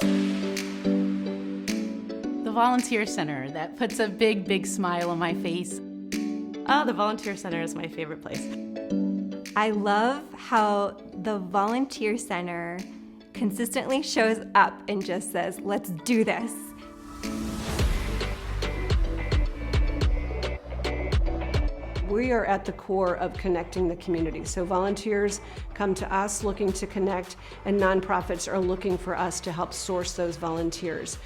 The Volunteer Center, that puts a big, big smile on my face. Oh, the Volunteer Center is my favorite place. I love how the Volunteer Center consistently shows up and just says, let's do this. We are at the core of connecting the community. So volunteers come to us looking to connect, and nonprofits are looking for us to help source those volunteers.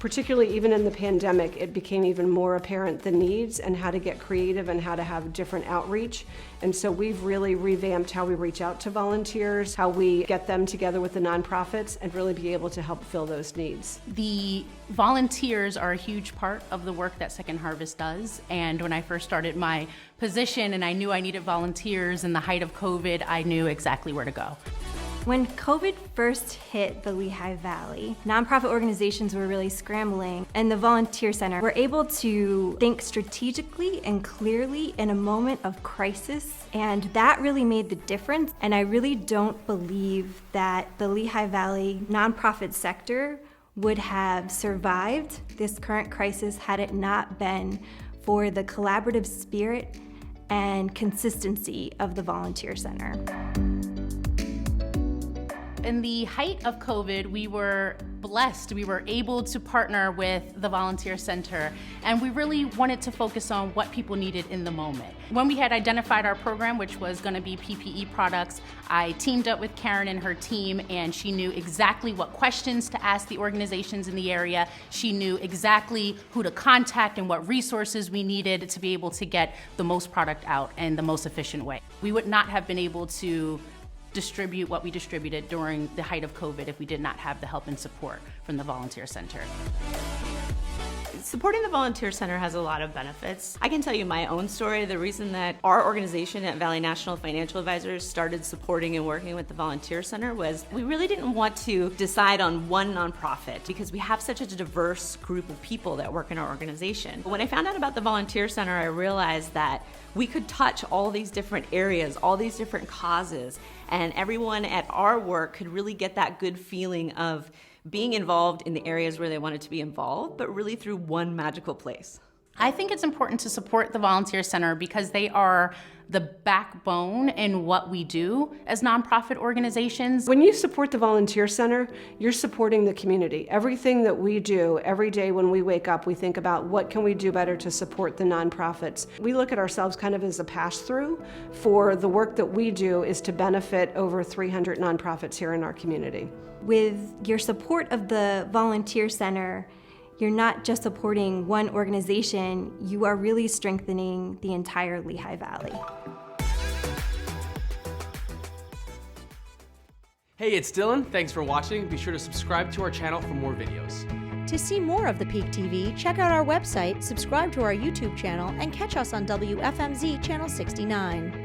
Particularly even in the pandemic, it became even more apparent the needs and how to get creative and how to have different outreach. And so we've really revamped how we reach out to volunteers, how we get them together with the nonprofits and really be able to help fill those needs. The volunteers are a huge part of the work that Second Harvest does. And when I first started my position and I knew I needed volunteers in the height of COVID, I knew exactly where to go. When COVID first hit the Lehigh Valley, nonprofit organizations were really scrambling, and the Volunteer Center were able to think strategically and clearly in a moment of crisis, and that really made the difference. And I really don't believe that the Lehigh Valley nonprofit sector would have survived this current crisis had it not been for the collaborative spirit and consistency of the Volunteer Center. In the height of COVID, we were blessed. We were able to partner with the Volunteer Center, and we really wanted to focus on what people needed in the moment. When we had identified our program, which was going to be PPE products, I teamed up with Karen and her team, and she knew exactly what questions to ask the organizations in the area. She knew exactly who to contact and what resources we needed to be able to get the most product out in the most efficient way. We would not have been able to distribute what we distributed during the height of COVID if we did not have the help and support from the Volunteer Center. Supporting the Volunteer Center has a lot of benefits. I can tell you my own story. The reason that our organization at Valley National Financial Advisors started supporting and working with the Volunteer Center was we really didn't want to decide on one nonprofit because we have such a diverse group of people that work in our organization. When I found out about the Volunteer Center, I realized that we could touch all these different areas, all these different causes, and everyone at our work could really get that good feeling of being involved in the areas where they wanted to be involved, but really through one magical place. I think it's important to support the Volunteer Center because they are the backbone in what we do as nonprofit organizations. When you support the Volunteer Center, you're supporting the community. Everything that we do, every day when we wake up, we think about what can we do better to support the nonprofits. We look at ourselves kind of as a pass-through for the work that we do is to benefit over 300 nonprofits here in our community. With your support of the Volunteer Center, you're not just supporting one organization, you are really strengthening the entire Lehigh Valley. Hey, it's Dylan. Thanks for watching. Be sure to subscribe to our channel for more videos. To see more of the Peak TV, check out our website, subscribe to our YouTube channel, and catch us on WFMZ Channel 69.